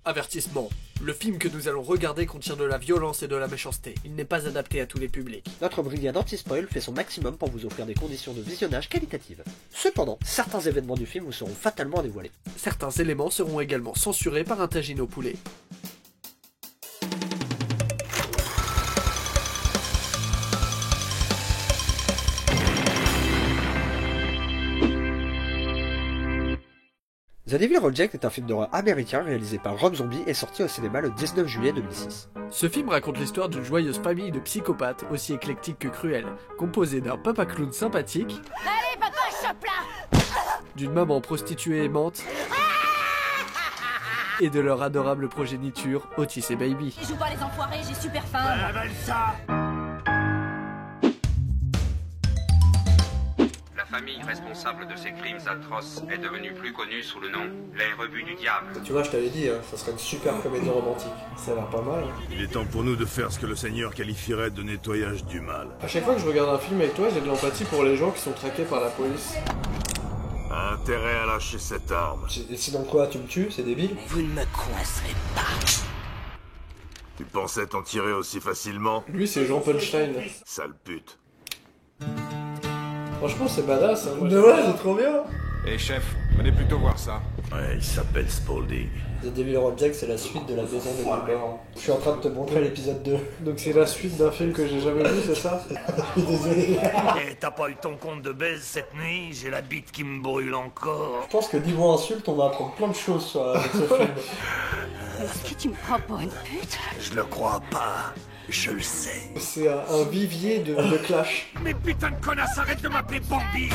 Avertissement. Le film que nous allons regarder contient de la violence et de la méchanceté. Il n'est pas adapté à tous les publics. Notre brigade anti-spoil fait son maximum pour vous offrir des conditions de visionnage qualitatives. Cependant, certains événements du film vous seront fatalement dévoilés. Certains éléments seront également censurés par un tagine au poulet. The Devil Reject est un film d'horreur américain réalisé par Rob Zombie et sorti au cinéma le 19 juillet 2006. Ce film raconte l'histoire d'une joyeuse famille de psychopathes, aussi éclectique que cruelle, composée d'un papa clown sympathique, Allez, papa, chope là, d'une maman prostituée aimante, et de leur adorable progéniture, Otis et Baby. joue pas les enfoirés, j'ai super faim. La famille responsable de ces crimes atroces est devenue plus connue sous le nom Les Rebuts du Diable. Tu vois, je t'avais dit, ça serait une super comédie romantique. Ça a l'air pas mal. Il est temps pour nous de faire ce que le Seigneur qualifierait de nettoyage du mal. À chaque fois que je regarde un film avec toi, j'ai de l'empathie pour les gens qui sont traqués par la police. Intérêt à lâcher cette arme. Et sinon quoi, tu me tues, c'est débile? Vous ne me coincerez pas. Tu pensais t'en tirer aussi facilement? Lui, c'est Jean Punchline. Sale pute. Franchement, c'est badass, hein. Mais ouais, c'est trop bien. Eh chef, venez plutôt voir ça. Ouais, il s'appelle Spaulding. The Devil Reject, c'est la suite de la maison de Gilbert. Je suis en train de te montrer l'épisode 2. Donc c'est la suite d'un film que j'ai jamais vu, c'est ça? Je suis désolé. Eh, t'as pas eu ton compte de baise cette nuit? J'ai la bite qui me brûle encore. Je pense que niveau insulte, on va apprendre plein de choses avec ce film. Est-ce que tu me prends pour une pute? Je le crois pas. Je le sais. C'est un vivier de clash. Mais putain de connasse, arrête de m'appeler Bambi.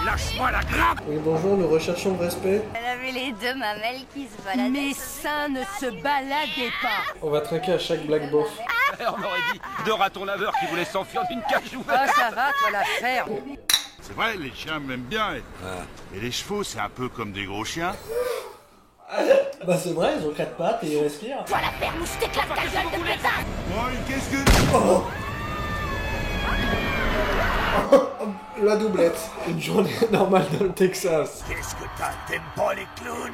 Lâche-moi la grappe. Oui, bonjour, nous recherchons le respect. Elle avait les deux mamelles qui se baladaient. Mes seins ne se baladaient pas. On va traquer à chaque black bof. On aurait dit deux ratons laveurs qui voulaient s'enfuir d'une cage ouverte. Ah, ça va, toi, la ferme. C'est vrai, les chiens m'aiment bien. Et les chevaux, c'est un peu comme des gros chiens. Bah c'est vrai, ils ont 4 pattes et ils respirent. Toi la ferme ou je t'éclate ta gueule de pétard. Oh, qu'est-ce que... La doublette. Une journée normale dans le Texas. Qu'est-ce que t'as? T'aimes pas les clowns?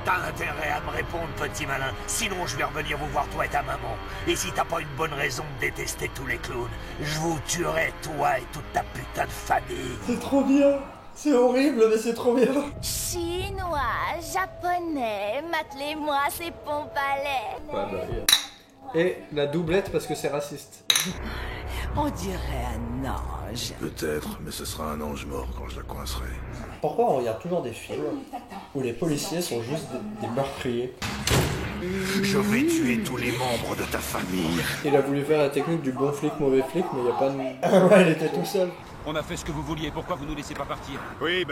T'as intérêt à me répondre, petit malin. Sinon, je vais revenir vous voir, toi et ta maman. Et si t'as pas une bonne raison de détester tous les clowns, je vous tuerai, toi et toute ta putain de famille. C'est trop bien. C'est horrible, mais c'est trop bien. Chinois, japonais, matelez-moi ces pompes à lait. Et la doublette parce que c'est raciste. On dirait un ange. Peut-être, mais ce sera un ange mort quand je la coincerai. Pourquoi on regarde toujours des films où les policiers sont juste des meurtriers? Je vais tuer tous les membres de ta famille. Il a voulu faire la technique du bon flic, mauvais flic, mais il n'y a pas de... Ah ouais, il était tout seul. On a fait ce que vous vouliez, pourquoi vous nous laissez pas partir? Oui,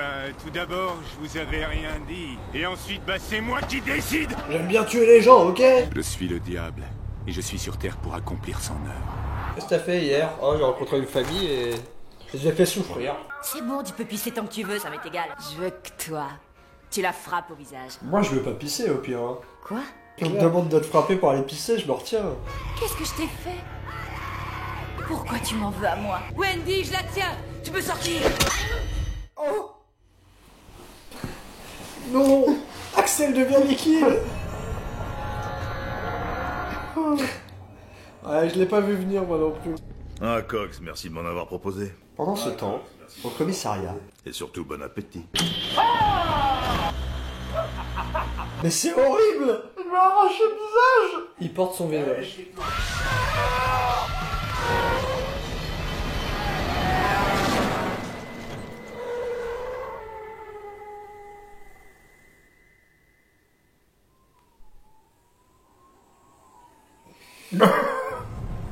tout d'abord, je vous avais rien dit. Et ensuite, c'est moi qui décide. J'aime bien tuer les gens, ok? Je suis le diable, et je suis sur Terre pour accomplir son œuvre. Qu'est-ce que t'as fait hier? Oh, j'ai rencontré une famille et... je les ai fait souffrir. C'est bon, tu peux pisser tant que tu veux, ça m'est égal. Je veux que toi, tu la frappes au visage. Moi, je veux pas pisser, au pire. Hein. Quoi? On me demande de te frapper pour aller pisser, je me retiens. Qu'est-ce que je t'ai fait? Pourquoi tu m'en veux à moi? Wendy, je la tiens! Tu peux sortir! Oh non! Axel devient liquide! Oh. Ouais, je l'ai pas vu venir, moi non plus. Ah, Cox, merci de m'en avoir proposé. Pendant ce temps, au commissariat... Et surtout, bon appétit. Mais c'est horrible! Il m'a arraché le visage! Il porte son visage.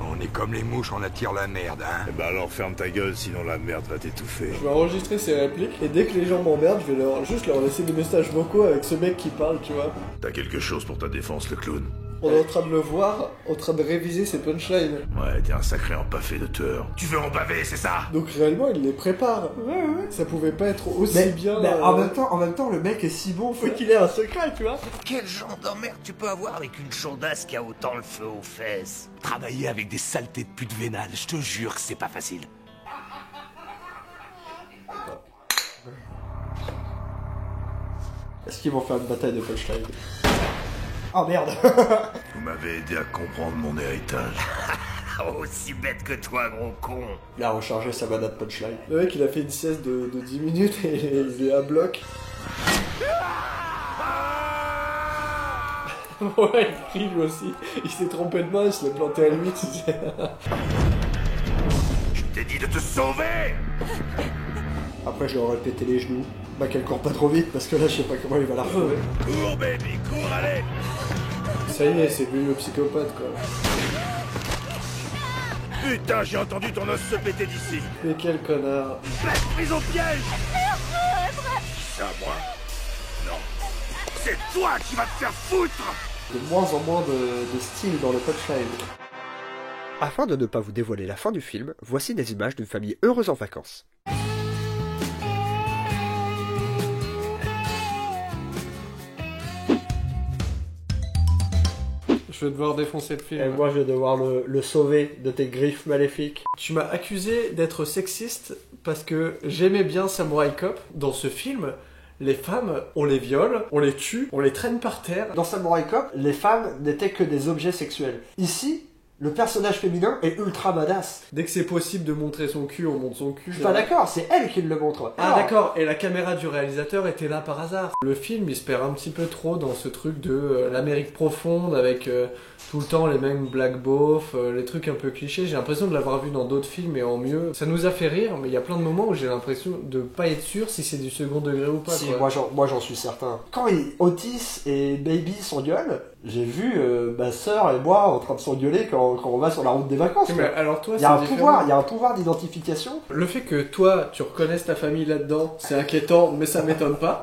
On est comme les mouches, on attire la merde, hein. Eh alors ferme ta gueule, sinon la merde va t'étouffer. Je vais enregistrer ces répliques et dès que les gens m'emmerdent, je vais juste leur laisser des messages vocaux avec ce mec qui parle, tu vois. T'as quelque chose pour ta défense, le clown? On est en train de le voir, en train de réviser ses punchlines. Ouais, t'es un sacré empaffé de tueur. Tu veux en baver, c'est ça? Donc réellement, il les prépare. Ouais. Ça pouvait pas être aussi bien... Mais en même temps, le mec est si bon, faut qu'il ait un secret, tu vois. Quel genre d'emmerde tu peux avoir avec une chaudasse qui a autant le feu aux fesses? Travailler avec des saletés de pute vénale, je te jure que c'est pas facile. Est-ce qu'ils vont faire une bataille de punchline? Oh merde. Vous m'avez aidé à comprendre mon héritage. Aussi bête que toi, gros con. Il a rechargé sa banane punchline. Le mec, il a fait une sieste de 10 minutes et il est à bloc. Ouais, il crie lui aussi. Il s'est trompé de main, il se l'est planté à lui, tu sais. Je t'ai dit de te sauver. Après, je leur ai pété les genoux. Bah, qu'elle court pas trop vite, parce que là, je sais pas comment il va la retrouver. Cours, baby, cours, allez. Ça y est, c'est lui le psychopathe, quoi. Putain, j'ai entendu ton os se péter d'ici. Mais quel connard. Prise au piège. C'est à moi? Non. C'est toi qui vas te faire foutre. De moins en moins de style dans le punchline. Afin de ne pas vous dévoiler la fin du film, voici des images d'une famille heureuse en vacances. Je vais devoir défoncer le film. Et moi, je vais devoir le sauver de tes griffes maléfiques. Tu m'as accusé d'être sexiste parce que j'aimais bien Samurai Cop. Dans ce film, les femmes, on les viole, on les tue, on les traîne par terre. Dans Samurai Cop, les femmes n'étaient que des objets sexuels. Ici, le personnage féminin est ultra badass. Dès que c'est possible de montrer son cul, on montre son cul. Je suis pas d'accord, c'est elle qui le montre. Ah d'accord, et la caméra du réalisateur était là par hasard. Le film, il se perd un petit peu trop dans ce truc de l'Amérique profonde avec tout le temps les mêmes black beauf, les trucs un peu clichés. J'ai l'impression de l'avoir vu dans d'autres films et en mieux. Ça nous a fait rire, mais il y a plein de moments où j'ai l'impression de pas être sûr si c'est du second degré ou pas. Si, quoi. Moi j'en suis certain. Quand Otis et Baby s'engueulent, j'ai vu ma sœur et moi en train de s'engueuler quand on va sur la route des vacances. Mais alors toi, il y a un pouvoir d'identification. Le fait que toi, tu reconnaisses ta famille là-dedans, c'est inquiétant, mais ça m'étonne pas.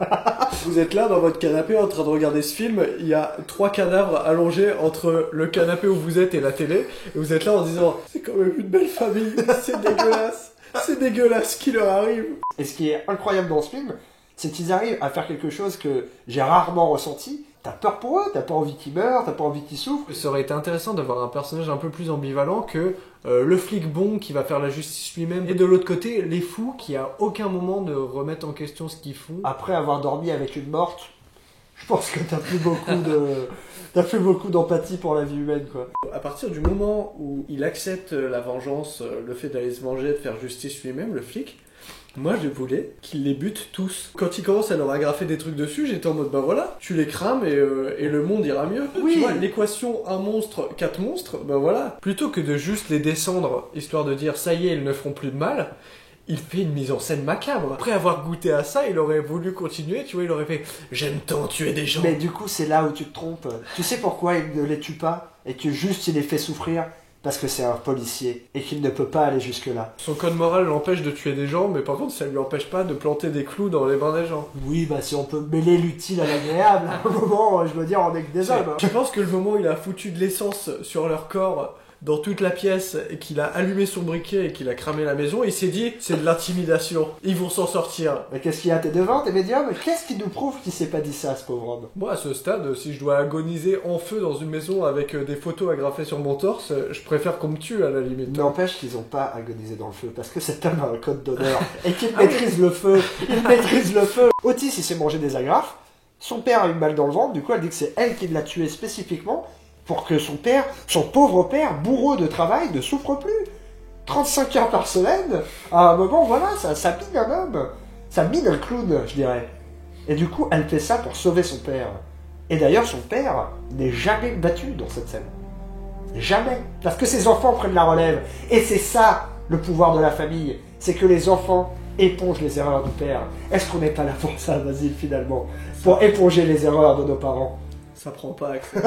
Vous êtes là dans votre canapé en train de regarder ce film, il y a 3 cadavres allongés entre le canapé où vous êtes et la télé, et vous êtes là en disant « C'est quand même une belle famille, c'est dégueulasse, c'est dégueulasse ce qui leur arrive !» Et ce qui est incroyable dans ce film, c'est qu'ils arrivent à faire quelque chose que j'ai rarement ressenti. T'as peur pour eux, t'as pas envie qu'ils meurent, t'as pas envie qu'ils souffrent. Ça aurait été intéressant d'avoir un personnage un peu plus ambivalent que le flic bon qui va faire la justice lui-même, et de l'autre côté, les fous qui à aucun moment ne remettent en question ce qu'ils font. Après avoir dormi avec une morte, je pense que t'as plus beaucoup d'empathie pour la vie humaine, quoi. À partir du moment où il accepte la vengeance, le fait d'aller se venger, de faire justice lui-même, le flic, moi je voulais qu'il les bute tous. Quand il commence à leur agrafer des trucs dessus, j'étais en mode bah voilà, tu les crames et le monde ira mieux. Oui. Tu vois, l'équation un monstre, 4 monstres, bah voilà. Plutôt que de juste les descendre, histoire de dire ça y est, ils ne feront plus de mal, il fait une mise en scène macabre. Après avoir goûté à ça, il aurait voulu continuer, tu vois, il aurait fait j'aime tant tuer des gens. Mais du coup, c'est là où tu te trompes. Tu sais pourquoi il ne les tue pas et que juste il les fait souffrir? Parce que c'est un policier et qu'il ne peut pas aller jusque-là. Son code moral l'empêche de tuer des gens, mais par contre ça lui empêche pas de planter des clous dans les mains des gens. Oui, bah si on peut mêler l'utile à l'agréable, à un moment, je veux dire, on est que des hommes. Je pense que le moment où il a foutu de l'essence sur leur corps dans toute la pièce et qu'il a allumé son briquet et qu'il a cramé la maison, il s'est dit c'est de l'intimidation, ils vont s'en sortir. Mais qu'est-ce qu'il y a, t'es devant, t'es médium? Qu'est-ce qui nous prouve qu'il s'est pas dit ça, ce pauvre homme? Moi à ce stade, si je dois agoniser en feu dans une maison avec des photos agrafées sur mon torse, je préfère qu'on me tue à la limite. N'empêche qu'ils ont pas agonisé dans le feu, parce que cet homme a un code d'honneur et qu'il maîtrise le feu, il maîtrise le feu. Otis il s'est mangé des agrafes, son père a une balle dans le ventre, du coup elle dit que c'est elle qui l'a tué spécifiquement pour que son père, son pauvre père, bourreau de travail, ne souffre plus. 35 heures par semaine, à un moment, voilà, ça mine un homme. Ça mine un clown, je dirais. Et du coup, elle fait ça pour sauver son père. Et d'ailleurs, son père n'est jamais battu dans cette scène. Jamais. Parce que ses enfants prennent la relève. Et c'est ça, le pouvoir de la famille. C'est que les enfants épongent les erreurs du père. Est-ce qu'on n'est pas là pour ça, Basile, finalement? Pour éponger les erreurs de nos parents? Ça prend pas accès.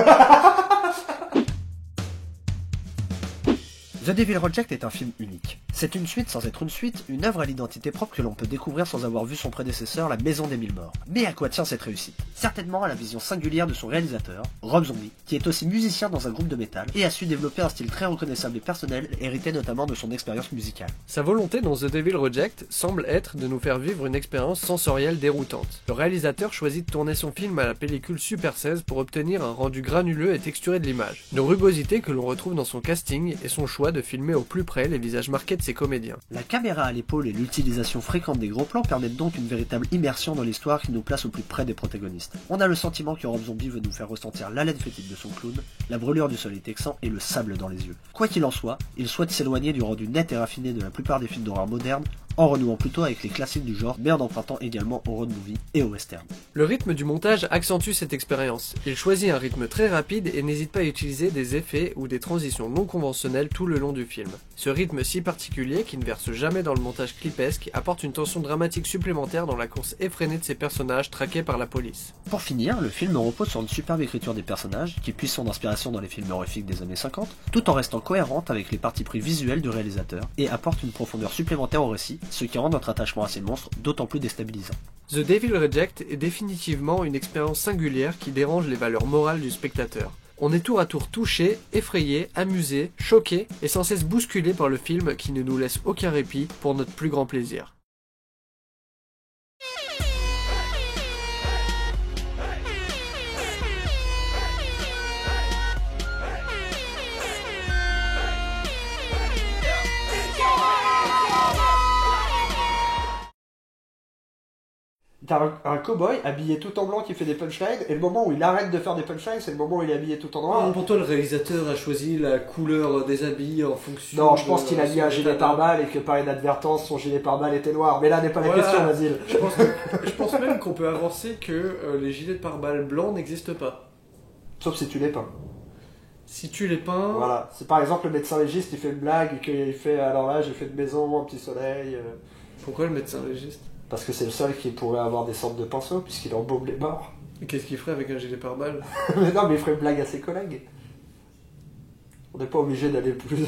The Devil Reject est un film unique. C'est une suite sans être une suite, une œuvre à l'identité propre que l'on peut découvrir sans avoir vu son prédécesseur, La Maison des Mille Morts. Mais à quoi tient cette réussite? Certainement à la vision singulière de son réalisateur, Rob Zombie, qui est aussi musicien dans un groupe de métal et a su développer un style très reconnaissable et personnel, hérité notamment de son expérience musicale. Sa volonté dans The Devil Reject semble être de nous faire vivre une expérience sensorielle déroutante. Le réalisateur choisit de tourner son film à la pellicule Super 16 pour obtenir un rendu granuleux et texturé de l'image. Une rugosité que l'on retrouve dans son casting et son choix de filmer au plus près les visages marqués de ses ses comédiens. La caméra à l'épaule et l'utilisation fréquente des gros plans permettent donc une véritable immersion dans l'histoire qui nous place au plus près des protagonistes. On a le sentiment que Rob Zombie veut nous faire ressentir l'haleine fétide de son clown, la brûlure du soleil texan et le sable dans les yeux. Quoi qu'il en soit, il souhaite s'éloigner du rendu net et raffiné de la plupart des films d'horreur modernes, en renouant plutôt avec les classiques du genre, mais en empruntant également au road movie et au western. Le rythme du montage accentue cette expérience. Il choisit un rythme très rapide et n'hésite pas à utiliser des effets ou des transitions non conventionnelles tout le long du film. Ce rythme si particulier, qui ne verse jamais dans le montage clipesque, apporte une tension dramatique supplémentaire dans la course effrénée de ces personnages traqués par la police. Pour finir, le film repose sur une superbe écriture des personnages, qui puise son inspiration dans les films horrifiques des années 50, tout en restant cohérente avec les partis pris visuels du réalisateur, et apporte une profondeur supplémentaire au récit, ce qui rend notre attachement à ces monstres d'autant plus déstabilisant. The Devil Reject est définitivement une expérience singulière qui dérange les valeurs morales du spectateur. On est tour à tour touché, effrayé, amusé, choqué et sans cesse bousculé par le film qui ne nous laisse aucun répit pour notre plus grand plaisir. T'as un cow-boy habillé tout en blanc qui fait des punchlines, et le moment où il arrête de faire des punchlines, c'est le moment où il est habillé tout en noir. Pour toi, le réalisateur a choisi la couleur des habits en fonction. Non, je pense qu'il a mis un gilet pare-balles et que par inadvertance, son gilet pare-balles était noir. Mais là n'est pas la question, Basile. Je pense même qu'on peut avancer que les gilets de pare-balles blancs n'existent pas. Sauf si tu les peins. Si tu les peins. Voilà. C'est par exemple le médecin légiste, il fait une blague et qu'il fait alors là, j'ai fait une maison, un petit soleil. Pourquoi le médecin légiste? Parce que c'est le seul qui pourrait avoir des sortes de pinceaux, puisqu'il embaume les morts. Et qu'est-ce qu'il ferait avec un gilet pare-balles? Mais non, mais il ferait une blague à ses collègues. On n'est pas obligé d'aller plus